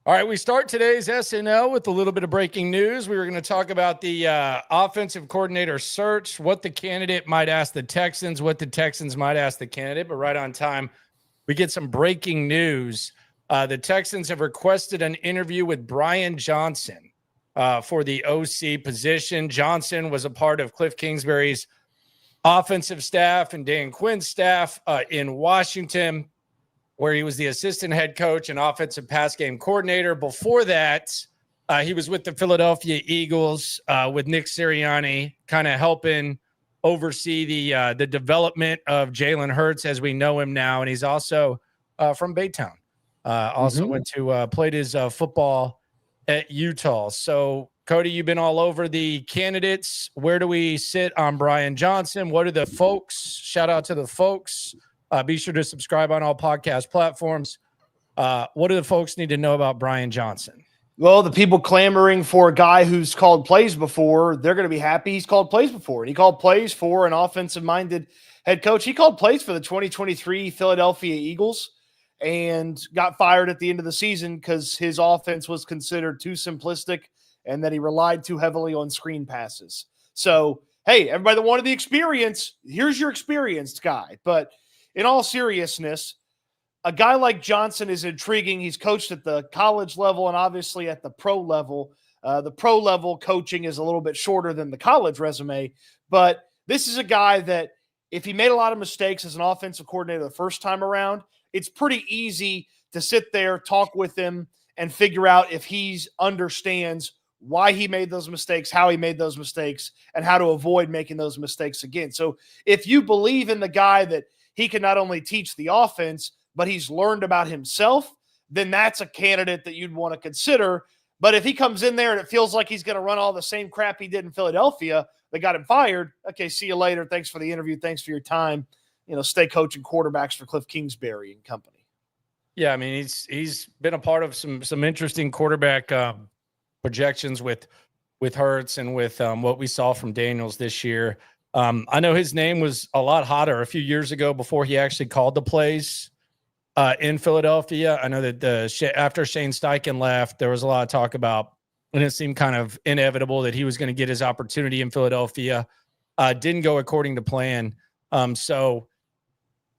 All right, we start today's SNL with a little bit of breaking news. We were going to talk about the offensive coordinator search, what the candidate might ask the Texans, what the Texans might ask the candidate, but right on time, we get some breaking news. The Texans have requested an interview with Brian Johnson for the OC position. Johnson was a part of Cliff Kingsbury's offensive staff and Dan Quinn's staff in Washington, where he was the assistant head coach and offensive pass game coordinator. Before that, he was with the Philadelphia Eagles with Nick Sirianni, kind of helping oversee the development of Jalen Hurts as we know him now. And he's also from Baytown. Went to played his football at Utah. So, Cody, you've been all over the candidates. Where do we sit on Brian Johnson? What are the folks? Shout out to the folks. Be sure to subscribe on all podcast platforms. What do the folks need to know about Brian Johnson? Well, the people clamoring for a guy who's called plays before, they're going to be happy he's called plays before. And he called plays for an offensive-minded head coach. He called plays for the 2023 Philadelphia Eagles and got fired at the end of the season because his offense was considered too simplistic and that he relied too heavily on screen passes. So, hey, everybody that wanted the experience, here's your experienced guy. But in all seriousness, a guy like Johnson is intriguing. He's coached at the college level and obviously at the pro level. The pro level coaching is a little bit shorter than the college resume, but this is a guy that if he made a lot of mistakes as an offensive coordinator the first time around, it's pretty easy to sit there, talk with him, and figure out if he understands why he made those mistakes, how he made those mistakes, and how to avoid making those mistakes again. So if you believe in the guy that he can not only teach the offense, but he's learned about himself, then that's a candidate that you'd want to consider. But if he comes in there and it feels like he's going to run all the same crap he did in Philadelphia that got him fired, okay, see you later. Thanks for the interview. Thanks for your time. Stay coaching quarterbacks for Cliff Kingsbury and company. Yeah, I mean, he's been a part of some interesting quarterback projections with Hurts and with what we saw from Daniels this year. I know his name was a lot hotter a few years ago before he actually called the plays in Philadelphia. I know that after Shane Steichen left, there was a lot of talk about, and it seemed kind of inevitable that he was going to get his opportunity in Philadelphia. Didn't go according to plan. So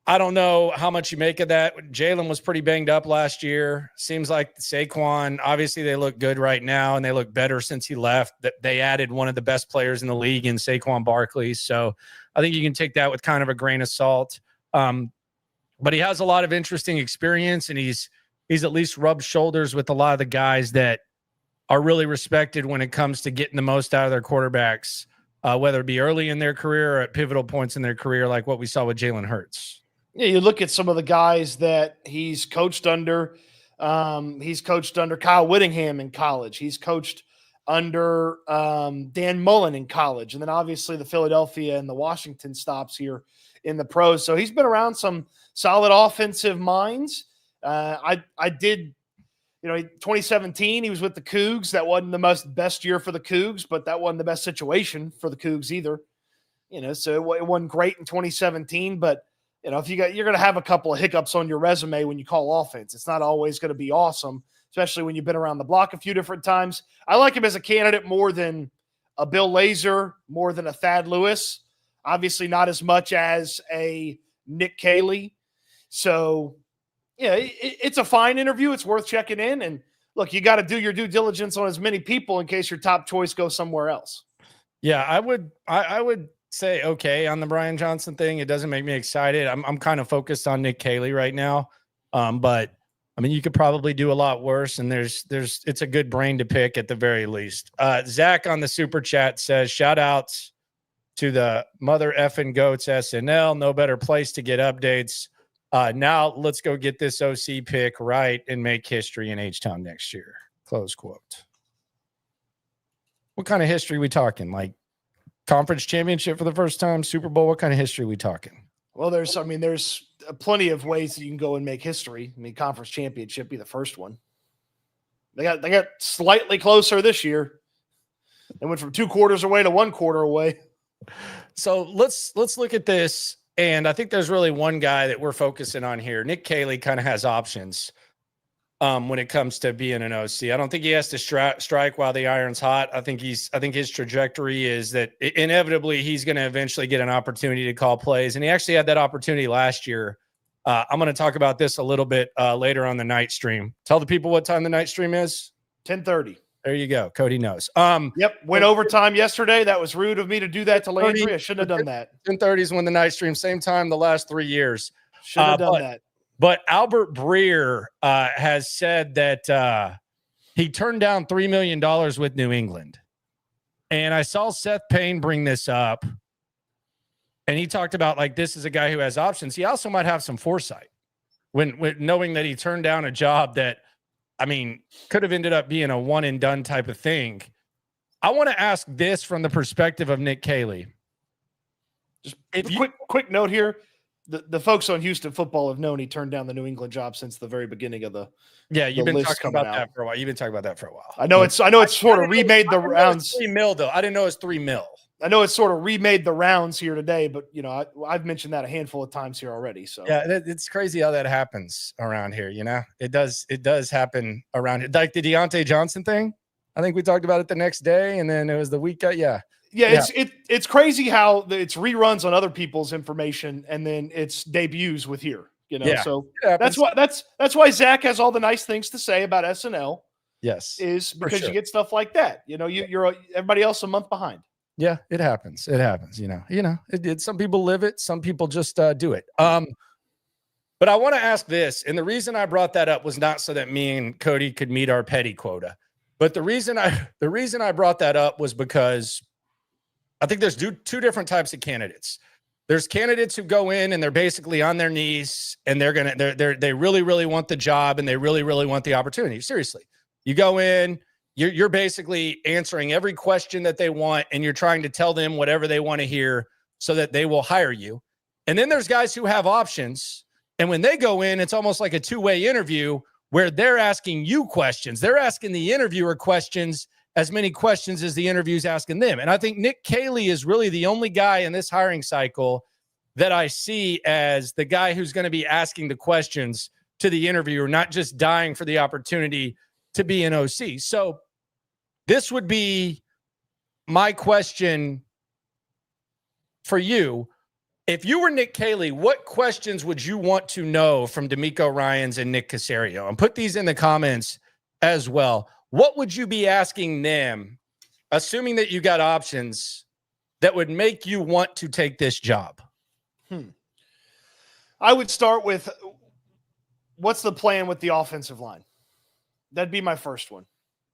I don't know how much you make of that. Jalen was pretty banged up last year. Seems like Saquon, obviously they look good right now, and they look better since he left. They added one of the best players in the league in Saquon Barkley. So I think you can take that with kind of a grain of salt. But he has a lot of interesting experience, and he's at least rubbed shoulders with a lot of the guys that are really respected when it comes to getting the most out of their quarterbacks, whether it be early in their career or at pivotal points in their career, like what we saw with Jalen Hurts. Yeah, you look at some of the guys that he's coached under. He's coached under Kyle Whittingham in college. He's coached under Dan Mullen in college. And then obviously the Philadelphia and the Washington stops here in the pros. So he's been around some solid offensive minds. I did, 2017, he was with the Cougs. That wasn't the best year for the Cougs, but that wasn't the best situation for the Cougs either. So it wasn't great in 2017, but if you're going to have a couple of hiccups on your resume when you call offense, it's not always going to be awesome, especially when you've been around the block a few different times. I like him as a candidate more than a Bill Lazor, more than a Thad Lewis, obviously not as much as a Nick Caley. So, yeah, it's a fine interview. It's worth checking in. And look, you got to do your due diligence on as many people in case your top choice goes somewhere else. Yeah, I would say okay on the Brian Johnson thing. It doesn't make me excited. I'm kind of focused on Nick Caley right now. But I mean, you could probably do a lot worse, and it's a good brain to pick at the very least. Zach on the super chat says, shout outs to the mother effing goats SNL. No better place to get updates. Now let's go get this OC pick right and make history in H-Town next year. Close quote. What kind of history we talking? Like conference championship for the first time, Super Bowl? What kind of history we talking? Well, there's plenty of ways that you can go and make history. I mean, conference championship be the first one. They got slightly closer this year. They went from 2 quarters away to 1 quarter away. So let's look at this. And I think there's really one guy that we're focusing on here. Nick Caley kind of has options. when it comes to being an OC. I don't think he has to strike while the iron's hot. I think his trajectory is that inevitably he's going to eventually get an opportunity to call plays. And he actually had that opportunity last year. I'm going to talk about this a little bit later on the night stream. Tell the people what time the night stream is. 10:30. There you go. Cody knows. Yep. Went overtime yesterday. That was rude of me to do that to Landry. I shouldn't have done that. 10:30 is when the night stream, same time the last 3 years. Should have done that. But Albert Breer has said that he turned down $3 million with New England. And I saw Seth Payne bring this up. And he talked about, like, this is a guy who has options. He also might have some foresight when knowing that he turned down a job that, I mean, could have ended up being a one and done type of thing. I want to ask this from the perspective of Nick Caley. Just quick note here. The folks on Houston football have known he turned down the New England job since the very beginning of the you've been talking about out. that for a while. You've been talking about that for a while. I know it's sort of remade the rounds. $3 million though. I didn't know it was $3 million. I know it's sort of remade the rounds here today, but I've mentioned that a handful of times here already. So yeah, it's crazy how that happens around here. It does happen around here. Like the Deontay Johnson thing. I think we talked about it the next day, and then it was the week. Yeah. It's crazy how it's reruns on other people's information, and then it's debuts with here. So that's why Zach has all the nice things to say about SNL. Yes, is because you get stuff like that. You're everybody else a month behind. Yeah, it happens. It happens. Some people live it. Some people just do it. But I want to ask this, and the reason I brought that up was not so that me and Cody could meet our petty quota, but the reason I brought that up was because I think there's two different types of candidates. There's candidates who go in and they're basically on their knees and they really, really want the job and they really, really want the opportunity. Seriously, you go in. You're basically answering every question that they want, and you're trying to tell them whatever they want to hear so that they will hire you. And then there's guys who have options, and when they go in, it's almost like a two-way interview where they're asking you questions. They're asking the interviewer questions, as many questions as the interview's asking them. And I think Nick Caley is really the only guy in this hiring cycle that I see as the guy who's going to be asking the questions to the interviewer, not just dying for the opportunity to be an OC. So this would be my question for you. If you were Nick Caley, what questions would you want to know from D'Amico Ryans and Nick Caserio? And put these in the comments as well. What would you be asking them, assuming that you got options, that would make you want to take this job? I would start with, what's the plan with the offensive line? That'd be my first one.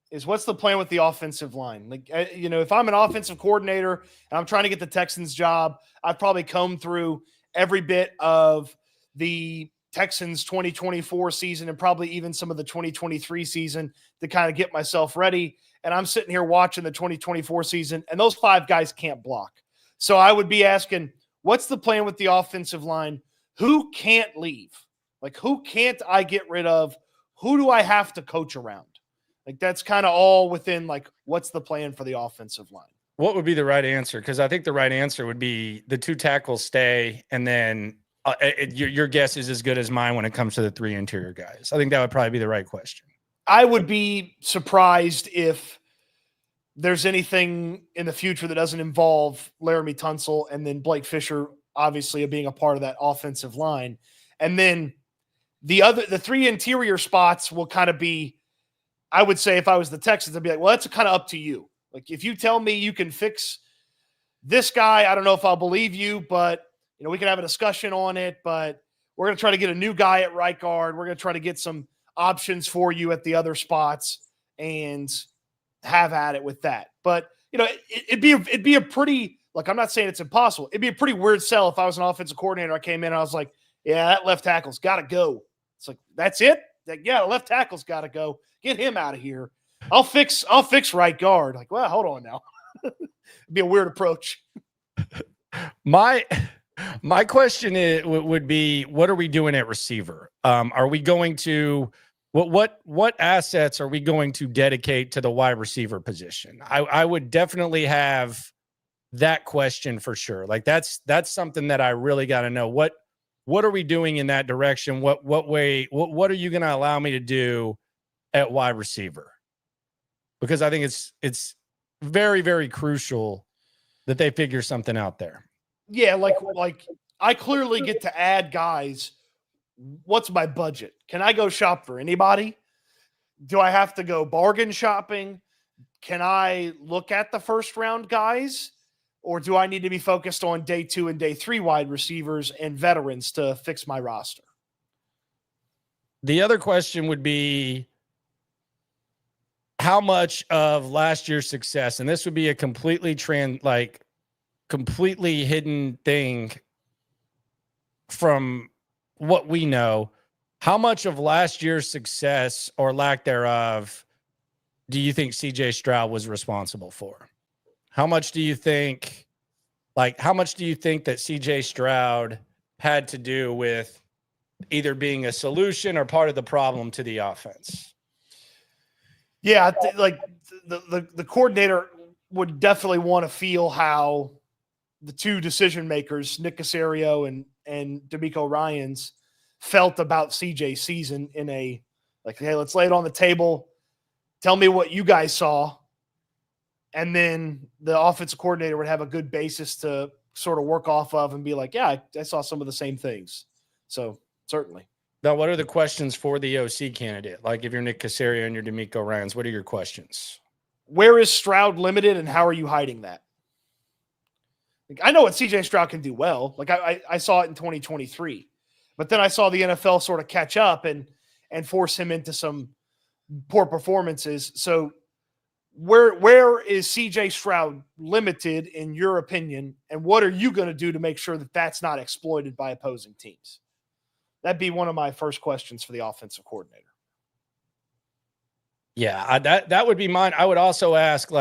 Is what's the plan with the offensive line? Like, if I'm an offensive coordinator and I'm trying to get the Texans job, I've probably combed through every bit of the Texans 2024 season and probably even some of the 2023 season to kind of get myself ready. And I'm sitting here watching the 2024 season, and those 5 guys can't block. So I would be asking, what's the plan with the offensive line? Who can't leave? Like, who can't I get rid of? Who do I have to coach around? Like, that's kind of all within, like, what's the plan for the offensive line? What would be the right answer? Because I think the right answer would be the 2 tackles stay, and then your guess is as good as mine when it comes to the 3 interior guys. I think that would probably be the right question. I would be surprised if there's anything in the future that doesn't involve Laramie Tunsil and then Blake Fisher, obviously, being a part of that offensive line. And then the 3 interior spots will kind of be, I would say, if I was the Texans, I'd be like, well, that's kind of up to you. Like, if you tell me you can fix this guy, I don't know if I'll believe you, but, we can have a discussion on it, but we're going to try to get a new guy at right guard. We're going to try to get some options for you at the other spots and have at it with that. But, it'd be a pretty, like, I'm not saying it's impossible. It'd be a pretty weird sell if I was an offensive coordinator. I came in and I was like, yeah, that left tackle's got to go. It's like, that's it? Like, yeah, the left tackle's got to go. Get him out of here. I'll fix right guard. Like, well, hold on now. It'd be a weird approach. My question would be, what are we doing at receiver? Are we going to what assets are we going to dedicate to the wide receiver position? I would definitely have that question for sure. Like, that's something that I really got to know. what are we doing in that direction? What are you going to allow me to do at wide receiver? Because I think it's very, very crucial that they figure something out there. Yeah, like I clearly get to add guys. What's my budget? Can I go shop for anybody? Do I have to go bargain shopping? Can I look at the first round guys? Or do I need to be focused on day 2 and day 3 wide receivers and veterans to fix my roster? The other question would be, how much of last year's success, and this would be a completely completely hidden thing from what we know, how much of last year's success or lack thereof do you think CJ Stroud was responsible for? How much do you think that CJ Stroud had to do with either being a solution or part of the problem to the offense? Yeah, the coordinator would definitely want to feel how the two decision makers, Nick Caserio and D'Amico Ryans, felt about CJ's season in a hey, let's lay it on the table. Tell me what you guys saw. And then the offensive coordinator would have a good basis to sort of work off of and be like, yeah, I saw some of the same things. So certainly. Now, what are the questions for the OC candidate? Like if you're Nick Caserio and you're D'Amico Ryans, what are your questions? Where is Stroud limited and how are you hiding that? I know what CJ Stroud can do well. I saw it in 2023, but then I saw the NFL sort of catch up and force him into some poor performances. So where is CJ Stroud limited in your opinion? And what are you going to do to make sure that that's not exploited by opposing teams? That'd be one of my first questions for the offensive coordinator. Yeah, that would be mine. I would also ask,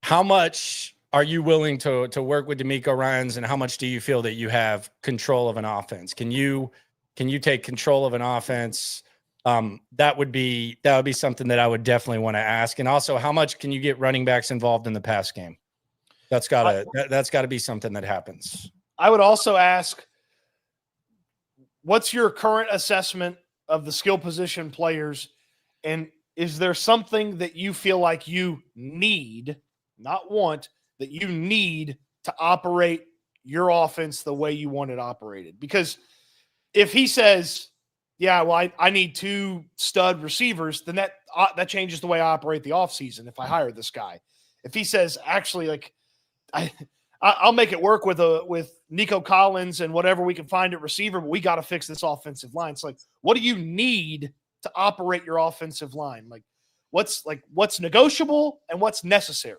how much are you willing to work with D'Amico Ryans, and how much do you feel that you have control of an offense? Can you take control of an offense? That would be something that I would definitely want to ask. And also, how much can you get running backs involved in the pass game? That's gotta be something that happens. I would also ask, what's your current assessment of the skill position players? And is there something that you feel like you need, not want, that you need to operate your offense the way you want it operated? Because if he says, yeah, well, I need 2 stud receivers, then that changes the way I operate the offseason if I hire this guy. If he says, actually, I'll make it work with Nico Collins and whatever we can find at receiver, but we got to fix this offensive line. It's what do you need to operate your offensive line? What's negotiable and what's necessary?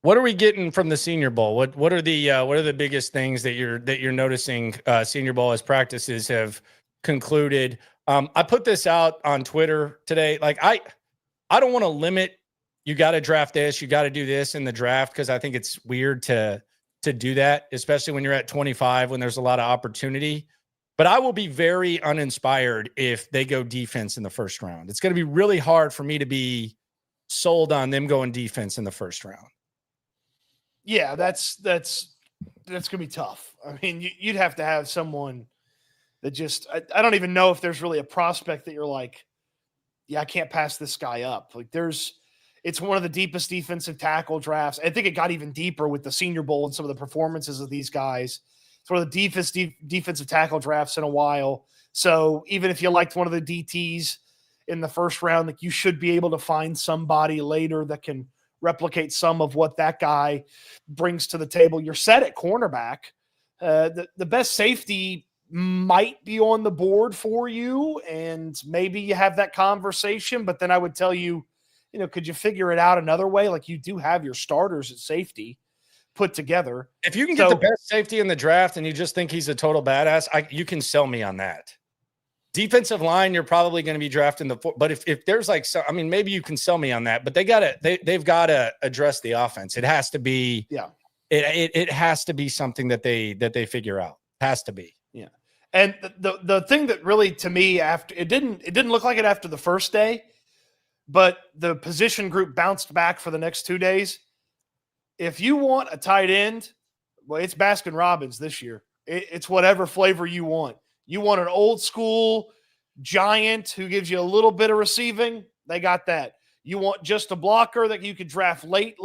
What are we getting from the Senior Bowl? What are the biggest things that you're noticing Senior Bowl as practices have concluded? I put this out on Twitter today. I don't want to limit. You got to draft this. You got to do this in the draft because I think it's weird to do that, especially when you're at 25 when there's a lot of opportunity. But I will be very uninspired if they go defense in the first round. It's going to be really hard for me to be sold on them going defense in the first round. Yeah, that's going to be tough. I mean, you'd have to have someone that just I don't even know if there's really a prospect that you're like, yeah, I can't pass this guy up. It's one of the deepest defensive tackle drafts. I think it got even deeper with the Senior Bowl and some of the performances of these guys. It's one of the deepest defensive tackle drafts in a while. So even if you liked one of the DTs in the first round, you should be able to find somebody later that can replicate some of what that guy brings to the table. You're set at cornerback. The best safety might be on the board for you, and maybe you have that conversation, but then I would tell you, could you figure it out another way? You do have your starters at safety put together. If you can get the best safety in the draft and you just think he's a total badass, you can sell me on that. Defensive line, you're probably going to be drafting but if there's maybe you can sell me on that, but they've got to address the offense. It has to be, it has to be something that they figure out. It has to be. Yeah. And the thing that really, to me, after it didn't look like it after the first day, but the position group bounced back for the next 2 days. If you want a tight end, Well, it's Baskin Robbins this year. It's whatever flavor you want. You want an old school giant who gives you a little bit of receiving? They got that. You want just a blocker that you could draft late?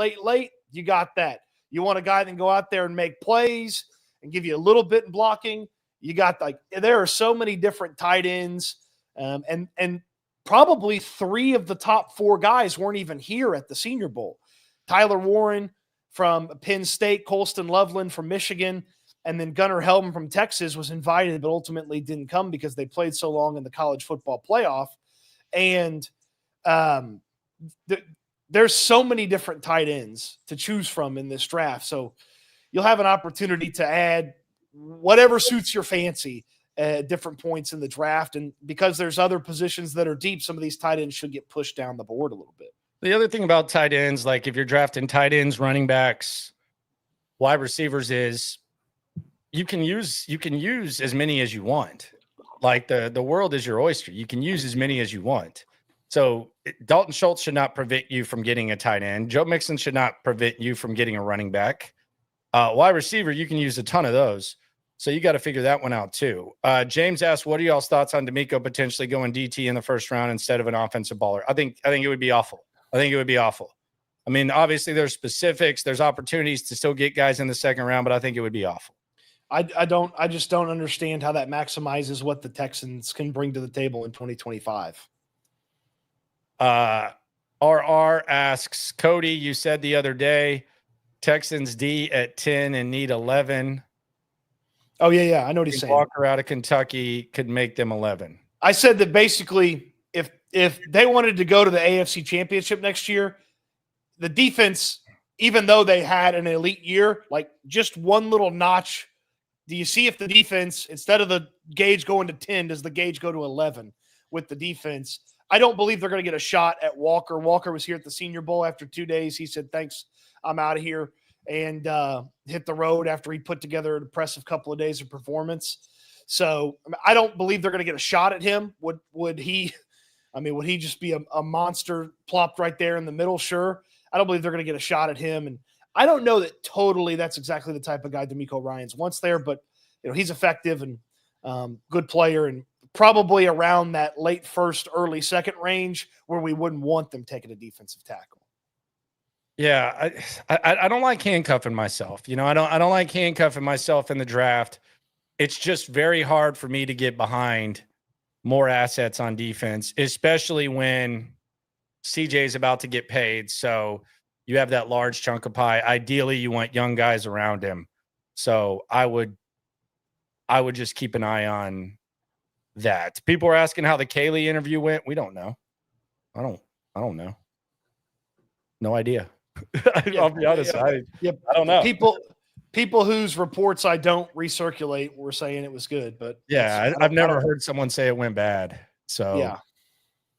You got that. You want a guy that can go out there and make plays and give you a little bit in blocking? You got there are so many different tight ends, and probably 3 of the top 4 guys weren't even here at the Senior Bowl. Tyler Warren from Penn State, Colston Loveland from Michigan, and then Gunnar Helm from Texas was invited, but ultimately didn't come because they played so long in the college football playoff. And there's so many different tight ends to choose from in this draft. So you'll have an opportunity to add whatever suits your fancy at different points in the draft. And because there's other positions that are deep, some of these tight ends should get pushed down the board a little bit. The other thing about tight ends, like if you're drafting tight ends, running backs, wide receivers, is you can use as many as you want. Like the world is your oyster. You can use as many as you want. So Dalton Schultz should not prevent you from getting a tight end. Joe Mixon should not prevent you from getting a running back. Wide receiver, you can use a ton of those. So you got to figure that one out too. James asked, what are y'all's thoughts on D'Amico potentially going DT in the first round instead of an offensive baller? I think it would be awful. I mean, obviously there's specifics, there's opportunities to still get guys in the second round, but I think it would be awful. I just don't understand how that maximizes what the Texans can bring to the table in 2025. RR asks, Cody, you said the other day, Texans D at 10 and need 11. Oh, yeah. I know what he's saying. Walker out of Kentucky could make them 11. I said that basically if they wanted to go to the AFC Championship next year, the defense, even though they had an elite year, like just one little notch, do you see if the defense, instead of the gauge going to 10, does the gauge go to 11 with the defense? I don't believe they're going to get a shot at Walker. Walker was here at the Senior Bowl after 2 days. He said, thanks, I'm out of here, and hit the road after he put together an impressive couple of days of performance. So I don't believe they're going to get a shot at him. Would he just be a monster plopped right there in the middle? Sure. I don't believe they're going to get a shot at him. And I don't know that totally that's exactly the type of guy D'Amico Ryans wants there, but he's effective and good player, and probably around that late first, early second range where we wouldn't want them taking a defensive tackle. Yeah, I don't like handcuffing myself. I don't like handcuffing myself in the draft. It's just very hard for me to get behind more assets on defense, especially when CJ is about to get paid. So you have that large chunk of pie. Ideally, you want young guys around him. So I would just keep an eye on that. People are asking how the Kaylee interview went. We don't know. I don't know. No idea. I'll be honest. I don't know. People whose reports I don't recirculate were saying it was good, but yeah, I've never heard someone say it went bad. So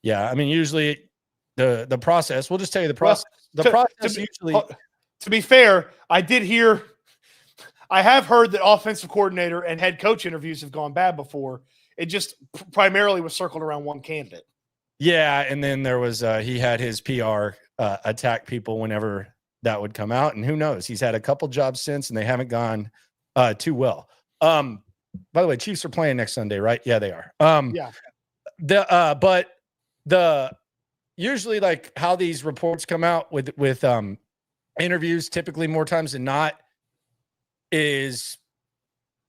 yeah. I mean, usually the process. We'll just tell you the process. To be fair, I have heard that offensive coordinator and head coach interviews have gone bad before. It just primarily was circled around one candidate. Yeah, and then there was he had his PR attack people whenever that would come out, and who knows? He's had a couple jobs since, and they haven't gone too well. By the way, Chiefs are playing next Sunday, right? Yeah, they are. But usually, like how these reports come out with interviews, typically more times than not, is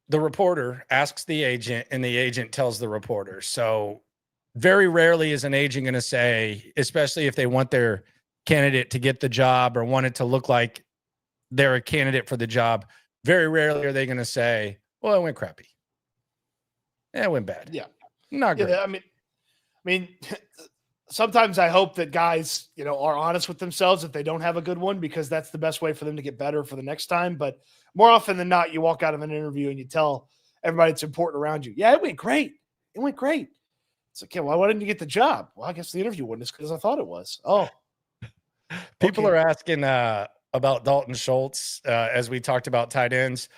the reporter asks the agent and the agent tells the reporter. So very rarely is an agent going to say, especially if they want their candidate to get the job or want it to look like they're a candidate for the job, very rarely are they going to say, well, it went crappy. It went bad. Yeah. Not great. Yeah, I mean, sometimes I hope that guys, are honest with themselves if they don't have a good one, because that's the best way for them to get better for the next time. But more often than not, you walk out of an interview and you tell everybody it's important around you, yeah, it went great. It went great. It's like, yeah, why didn't you get the job? Well, I guess the interview wasn't as good as I thought it was. Oh, people are asking about Dalton Schultz, as we talked about tight ends.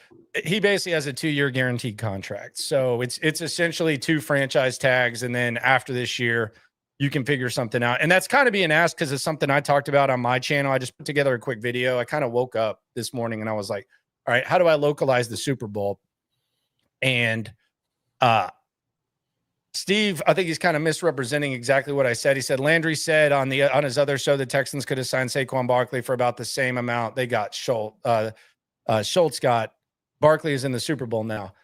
He basically has a 2-year guaranteed contract. So it's essentially 2 franchise tags. And then after this year, you can figure something out. And that's kind of being asked because it's something I talked about on my channel. I just put together a quick video. I kind of woke up this morning and I was like, All right, how do I localize the Super Bowl? And Steve, I think he's kind of misrepresenting exactly what I said. He said Landry said on his other show the Texans could have signed Saquon Barkley for about the same amount they got. Schultz got Barkley is in the Super Bowl now.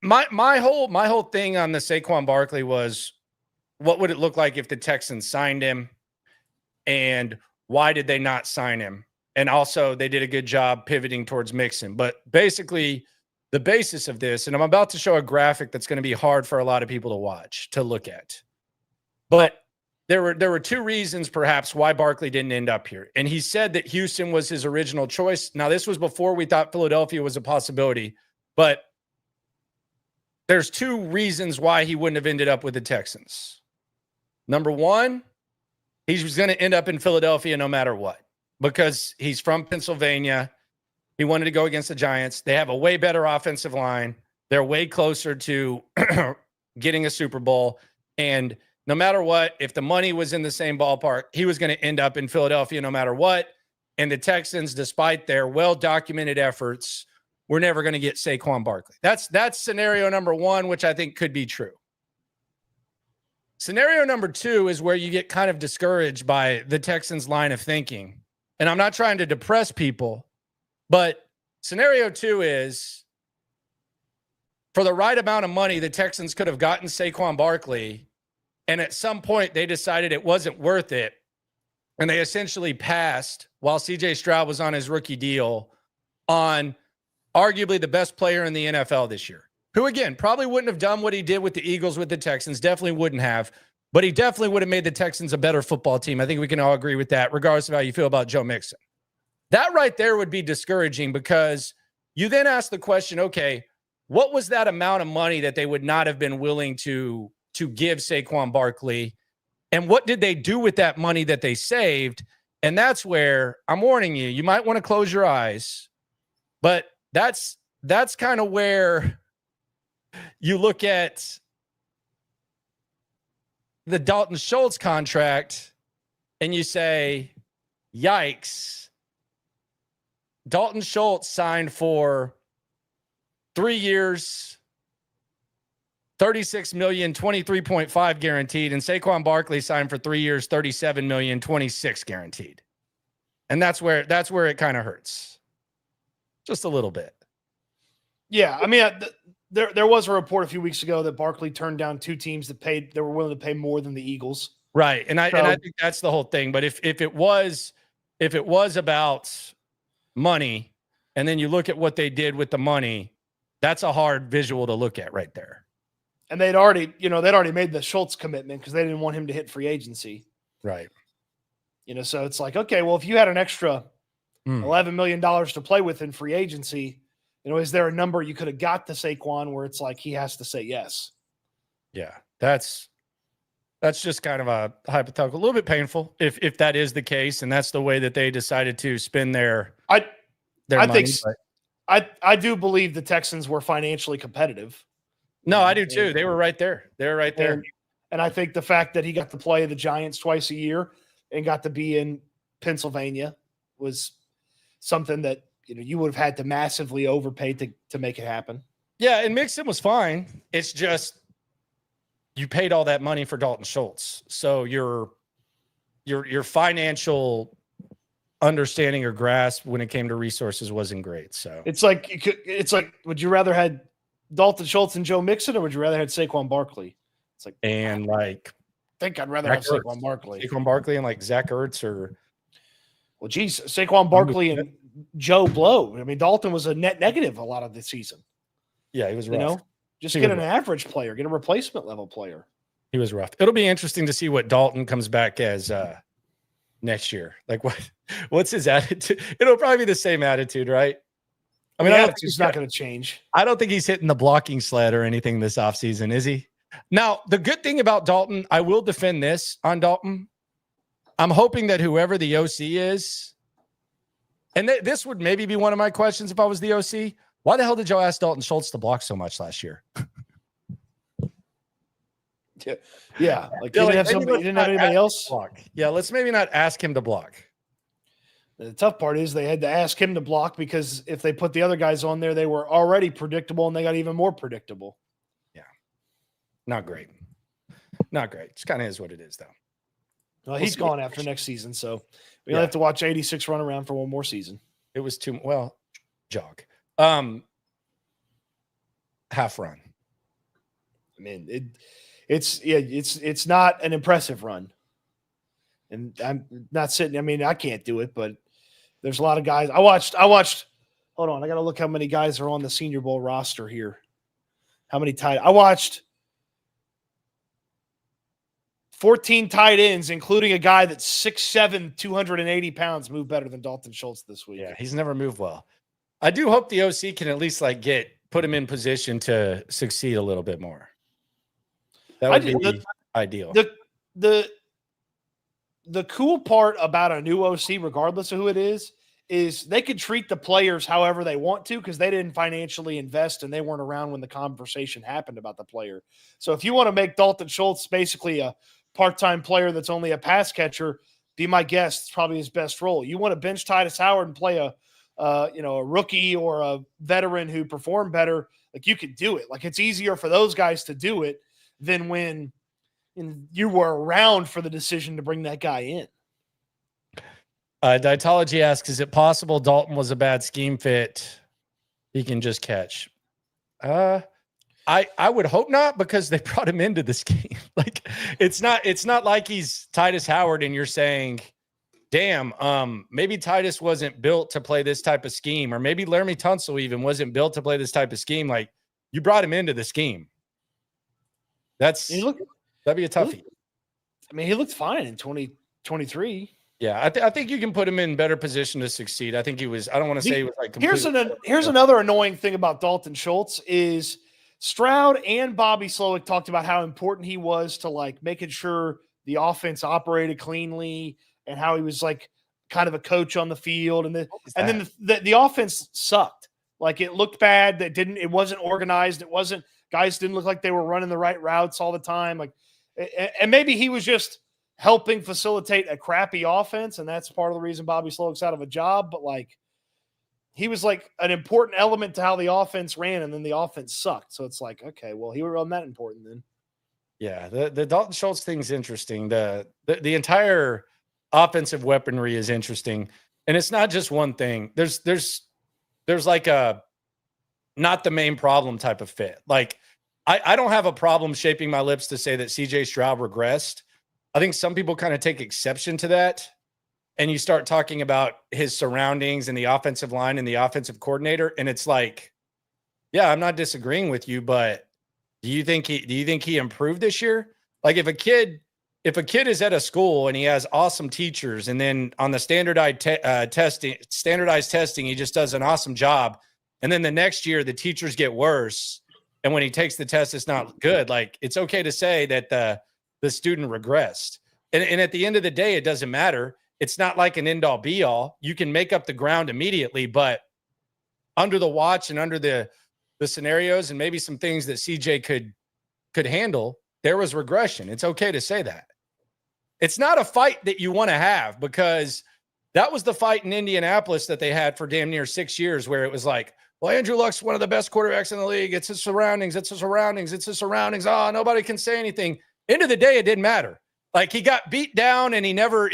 My whole thing on the Saquon Barkley was, what would it look like if the Texans signed him, and why did they not sign him? And also, they did a good job pivoting towards Mixon. But basically, the basis of this, and I'm about to show a graphic that's going to be hard for a lot of people to watch, to look at. But there were two reasons, perhaps, why Barkley didn't end up here. And he said that Houston was his original choice. Now, this was before we thought Philadelphia was a possibility. But there's two reasons why he wouldn't have ended up with the Texans. Number one, he was going to end up in Philadelphia no matter what, because he's from Pennsylvania. He wanted to go against the Giants. They have a way better offensive line. They're way closer to getting a Super Bowl. And no matter what, if the money was in the same ballpark, he was going to end up in Philadelphia no matter what. And the Texans, despite their well-documented efforts, were never going to get Saquon Barkley. That's scenario number one, which I think could be true. Scenario number two is where you get kind of discouraged by the Texans' line of thinking. And I'm not trying to depress people, but scenario two is, for the right amount of money, the Texans could have gotten Saquon Barkley, and at some point they decided it wasn't worth it, and they essentially passed while CJ Stroud was on his rookie deal on arguably the best player in the NFL this year, who, again, probably wouldn't have done what he did with the Eagles with the Texans, definitely wouldn't have, but he definitely would have made the Texans a better football team. I think we can all agree with that, regardless of how you feel about Joe Mixon. That right there would be discouraging, because you then ask the question, okay, what was that amount of money that they would not have been willing to give Saquon Barkley? And what did they do with that money that they saved? And that's where I'm warning you, you might want to close your eyes, but that's kind of where you look at the Dalton Schultz contract and you say, yikes. Dalton Schultz signed for 3 years, $36 million, 23.5 guaranteed, and Saquon Barkley signed for 3 years, $37 million, 26 guaranteed. And that's where it kind of hurts. Just a little bit. Yeah, I mean, there was a report a few weeks ago that Barkley turned down two teams that were willing to pay more than the Eagles. Right. And I think that's the whole thing. But if it was about money, and then you look at what they did with the money, that's a hard visual to look at right there. And they'd already made the Schultz commitment because they didn't want him to hit free agency. Right. So it's like, okay, well, if you had an extra $11 million to play with in free agency, is there a number you could have got to Saquon where it's like he has to say yes? Yeah, that's just kind of a hypothetical, a little bit painful if that is the case, and that's the way that they decided to spend their money. I do believe the Texans were financially competitive. No, I do too. They were right there. They're right there. And I think the fact that he got to play the Giants twice a year and got to be in Pennsylvania was something that you would have had to massively overpay to make it happen. Yeah, and Mixon was fine. It's just you paid all that money for Dalton Schultz, so your financial understanding or grasp when it came to resources wasn't great. So it's like, would you rather had Dalton Schultz and Joe Mixon, or would you rather had Saquon Barkley? It's like, I think I'd rather have Saquon Barkley. Saquon Barkley and like Zach Ertz, or well, geez, Saquon Barkley and Joe Blow. I mean, Dalton was a net negative a lot of the season. Yeah, he was rough. Just get an average player, get a replacement level player. He was rough. It'll be interesting to see what Dalton comes back as next year. Like what's his attitude? It'll probably be the same attitude, right? I mean, it's not going to change. I don't think he's hitting the blocking sled or anything this offseason, is he? Now, the good thing about Dalton, I will defend this on Dalton. I'm hoping that whoever the OC is, and this would maybe be one of my questions if I was the OC. Why the hell did y'all ask Dalton Schultz to block so much last year? Yeah. Like, you didn't have anybody else? Block. Yeah, let's maybe not ask him to block. The tough part is they had to ask him to block because if they put the other guys on there, they were already predictable and they got even more predictable. Yeah. Not great. Not great. It's kind of is what it is, though. Well, he's gone after next season, so we only have to watch 86 run around for one more season. It was jog. Half run. I mean, it's not an impressive run. And I'm not sitting, I mean, I can't do it, but there's a lot of guys. I watched, hold on, I got to look how many guys are on the Senior Bowl roster here. How many I watched 14 tight ends, including a guy that's 6'7", 280 pounds, move better than Dalton Schultz this week. Yeah, he's never moved well. I do hope the OC can at least put him in position to succeed a little bit more. That would be ideal. The cool part about a new OC, regardless of who it is they could treat the players however they want to because they didn't financially invest and they weren't around when the conversation happened about the player. So if you want to make Dalton Schultz basically a part-time player that's only a pass catcher, be my guest. It's probably his best role. You want to bench Titus Howard and play a rookie or a veteran who performed better, you could do it. It's easier for those guys to do it than when you were around for the decision to bring that guy in. Dietology asks, is it possible Dalton was a bad scheme fit? He can just catch. I would hope not, because they brought him into this game. It's not like he's Titus Howard and you're saying, damn, maybe Titus wasn't built to play this type of scheme, or maybe Laramie Tunsil even wasn't built to play this type of scheme. You brought him into the scheme. That'd be a toughie. He looked fine in 2023. Yeah, I think you can put him in better position to succeed. I think he was. I don't want to say he was Here's another annoying thing about Dalton Schultz is Stroud and Bobby Slowick talked about how important he was to making sure the offense operated cleanly and how he was kind of a coach on the field. And then the offense sucked. It looked bad. It wasn't organized. Guys didn't look like they were running the right routes all the time. And maybe he was just helping facilitate a crappy offense, and that's part of the reason Bobby Slowick's out of a job. But he was an important element to how the offense ran, and then the offense sucked. So it's okay, well, he wasn't that important then. Yeah, the Dalton Schultz thing's interesting. The entire offensive weaponry is interesting, and it's not just one thing. There's a not the main problem type of fit. I don't have a problem shaping my lips to say that CJ Stroud regressed. I think some people kind of take exception to that. And you start talking about his surroundings and the offensive line and the offensive coordinator. And it's yeah, I'm not disagreeing with you, but do you think he improved this year? If a kid is at a school and he has awesome teachers, and then on the standardized testing, he just does an awesome job. And then the next year the teachers get worse. And when he takes the test, it's not good. It's okay to say that the student regressed. And at the end of the day, it doesn't matter. It's not like an end all be all. You can make up the ground immediately, but under the watch and under the scenarios and maybe some things that CJ could handle, there was regression. It's okay to say that. It's not a fight that you want to have, because that was the fight in Indianapolis that they had for damn near 6 years, where it was well, Andrew Luck's one of the best quarterbacks in the league. It's his surroundings. Oh, nobody can say anything. End of the day, it didn't matter. He got beat down, and he never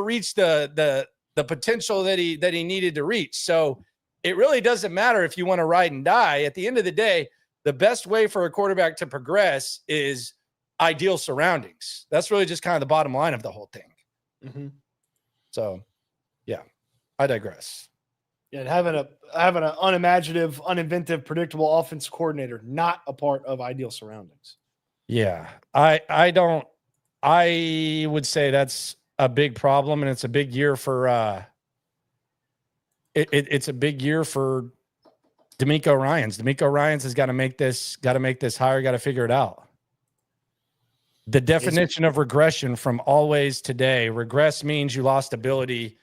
reached the potential that he needed to reach. So it really doesn't matter if you want to ride and die. At the end of the day, the best way for a quarterback to progress is ideal surroundings. That's really just kind of the bottom line of the whole thing. Mm-hmm. So, yeah, I digress. Yeah, and having an unimaginative, uninventive, predictable offense coordinator, not a part of ideal surroundings. Yeah, I would say that's a big problem, and it's a big year for it's a big year for D'Amico Ryans. D'Amico Ryans has got to make this hire, got to figure it out. The definition of regression from always today. Regress means you lost ability.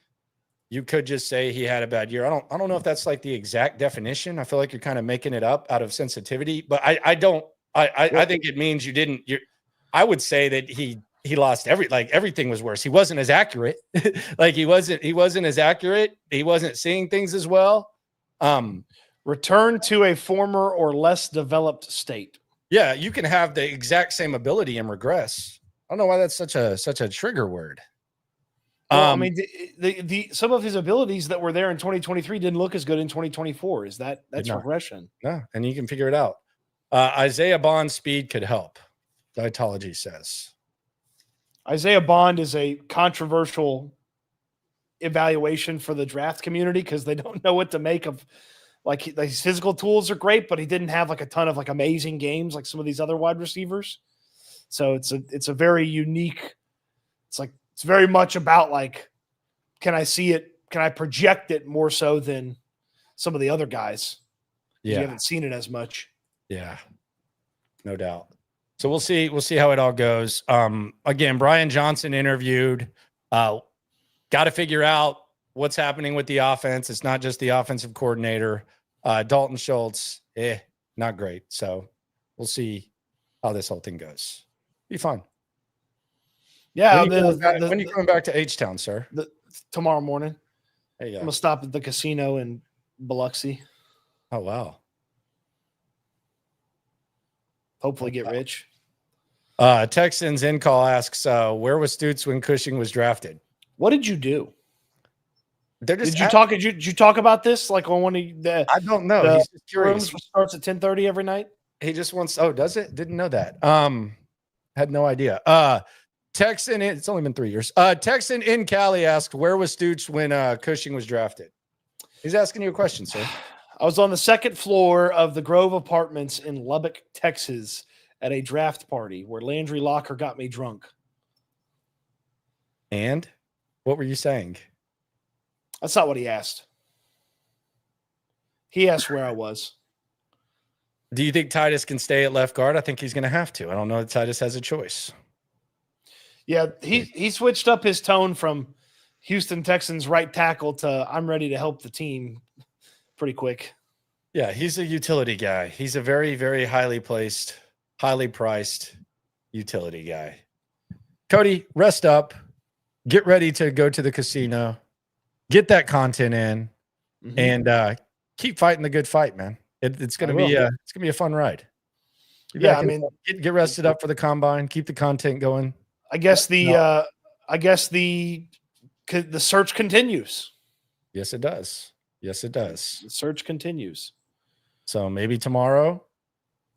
You could just say he had a bad year. I don't know if that's the exact definition. I feel like you're kind of making it up out of sensitivity, but I think it means you didn't. I would say that he he lost everything was worse. He wasn't as accurate. he wasn't as accurate. He wasn't seeing things as well. Return to a former or less developed state. Yeah, you can have the exact same ability and regress. I don't know why that's such a trigger word. Well, I mean, the some of his abilities that were there in 2023 didn't look as good in 2024. That's regression? No, and you can figure it out. Isaiah Bond's speed could help. Dietology says. Isaiah Bond is a controversial evaluation for the draft community because they don't know what to make of. Like his physical tools are great, but he didn't have like a ton of like amazing games like some of these other wide receivers. So it's a very unique. It's very much about like, can I see it? Can I project it more so than some of the other guys? Yeah, you haven't seen it as much. Yeah, no doubt. So we'll see. We'll see how it all goes. Again, Brian Johnson interviewed. Got to figure out what's happening with the offense. It's not just the offensive coordinator. Dalton Schultz, not great. So we'll see how this whole thing goes. Be fun. Yeah. When are you coming back to H-Town, sir? Tomorrow morning. There you go. I'm going to stop at the casino in Biloxi. Oh, wow. Hopefully get rich. Texans in call asks, where was Stoots when Cushing was drafted? What did you do? Did you talk about this like on one of the? I don't know. He's just curious. Rooms starts at 10:30 every night. He just wants. Oh, does it? Didn't know that. Had no idea. Texan. It's only been 3 years. Texan in Cali asked, where was Stoots when Cushing was drafted? He's asking you a question, sir. I was on the second floor of the Grove Apartments in Lubbock, Texas, at a draft party where Landry Locker got me drunk. And what were you saying? That's not what he asked. He asked where I was. Do you think Titus can stay at left guard? I think he's going to have to. I don't know that Titus has a choice. Yeah, he switched up his tone from Houston Texans right tackle to I'm ready to help the team pretty quick. Yeah, he's a utility guy. He's a very, very highly placed, highly priced utility guy. Cody, rest up. Get ready to go to the casino. Get that content in, and keep fighting the good fight, man. It's gonna be a fun ride. Yeah, I mean, get rested up for the combine. Keep the content going. I guess the search continues. Yes, it does. Yes, it does. The search continues. So maybe tomorrow,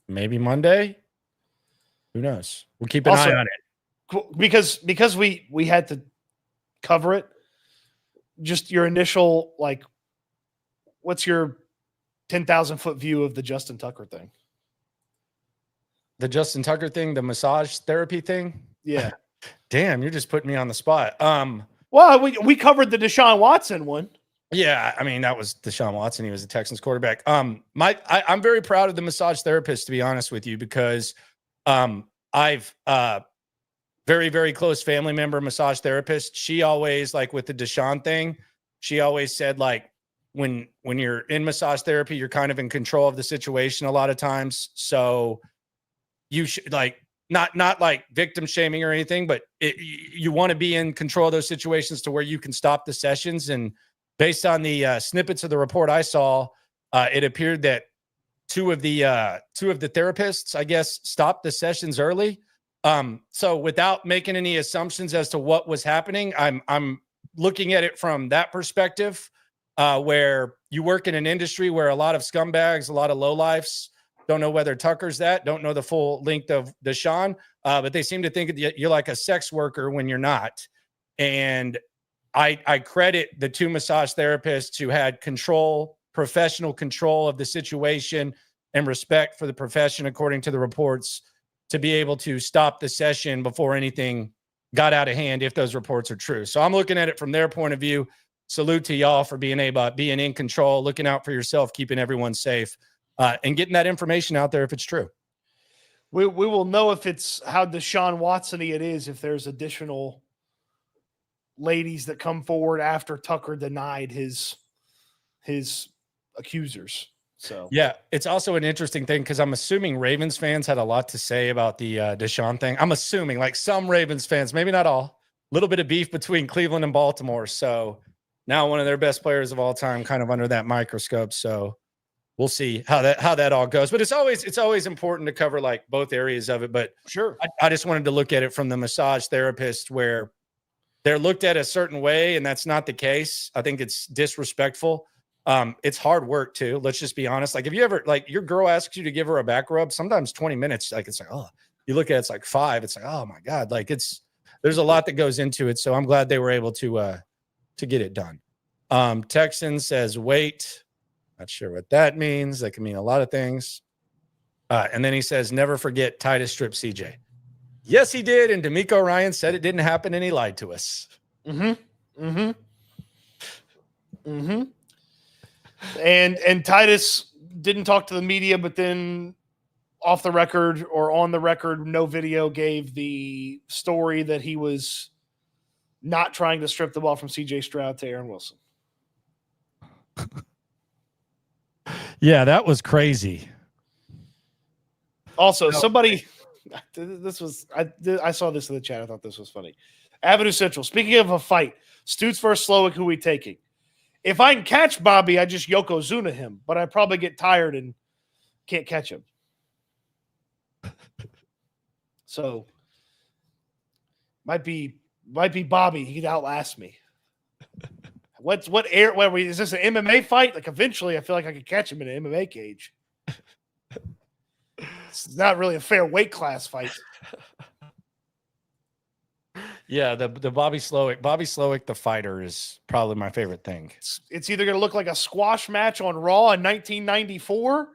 maybe Monday. Who knows? We'll keep an eye on it. Because we had to cover it. Just your initial, like, what's your 10,000-foot view of the Justin Tucker thing? The Justin Tucker thing, the massage therapy thing? Yeah. Damn, you're just putting me on the spot. Well, we covered the Deshaun Watson one. Yeah, I mean, that was Deshaun Watson. He was the Texans quarterback. I'm very proud of the massage therapist, to be honest with you, because I've very, very close family member, massage therapist. She always, like with the Deshaun thing, she always said, like, when you're in massage therapy, you're kind of in control of the situation a lot of times. So you should, like, not like victim shaming or anything, but you want to be in control of those situations to where you can stop the sessions. And based on the snippets of the report I saw, it appeared that two of the therapists, I guess, stopped the sessions early. So without making any assumptions as to what was happening, I'm looking at it from that perspective, where you work in an industry where a lot of scumbags, a lot of lowlifes don't know whether Tucker's that, don't know the full length of Deshaun, but they seem to think that you're like a sex worker when you're not. And I credit the two massage therapists who had professional control of the situation and respect for the profession, according to the reports, to be able to stop the session before anything got out of hand, if those reports are true. So I'm looking at it from their point of view. Salute to y'all for being in control, looking out for yourself, keeping everyone safe, and getting that information out there if it's true. We will know if it's how Deshaun Watson-y it is if there's additional ladies that come forward after Tucker denied his accusers. So yeah, it's also an interesting thing because I'm assuming Ravens fans had a lot to say about the Deshaun thing. I'm assuming like some Ravens fans, maybe not all, a little bit of beef between Cleveland and Baltimore. So now one of their best players of all time kind of under that microscope. So we'll see how that all goes. But it's always important to cover like both areas of it. But sure. I just wanted to look at it from the massage therapist where they're looked at a certain way, and that's not the case. I think it's disrespectful. It's hard work too. Let's just be honest. Like if you ever like your girl asks you to give her a back rub, sometimes 20 minutes, like it's like, oh, you look at it's like 5. It's like, oh my God. Like there's a lot that goes into it. So I'm glad they were able to get it done. Texan says, wait, not sure what that means. That can mean a lot of things. And then he says, never forget Titus strip CJ. Yes, he did. And D'Amico Ryan said it didn't happen and he lied to us. And Titus didn't talk to the media, but then off the record or on the record, no video, gave the story that he was not trying to strip the ball from CJ Stroud to Aaron Wilson. Yeah, that was crazy. Also, somebody, I saw this in the chat. I thought this was funny. Avenue Central, speaking of a fight, Stoots versus Slowick, who we taking? If I can catch Bobby, I just Yokozuna him, but I probably get tired and can't catch him. So might be Bobby. He'd outlast me. What is this an MMA fight? Like eventually I feel like I could catch him in an MMA cage. It's not really a fair weight class fight. Yeah, the Bobby Slowick, the fighter, is probably my favorite thing. It's either going to look like a squash match on Raw in 1994,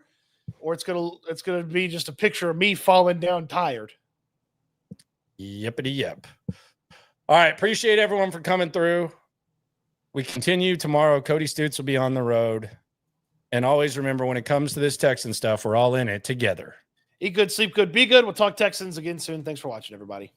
or it's going to be just a picture of me falling down tired. Yippity yep. All right, appreciate everyone for coming through. We continue tomorrow. Cody Stoots will be on the road. And always remember, when it comes to this Texan stuff, we're all in it together. Eat good, sleep good, be good. We'll talk Texans again soon. Thanks for watching, everybody.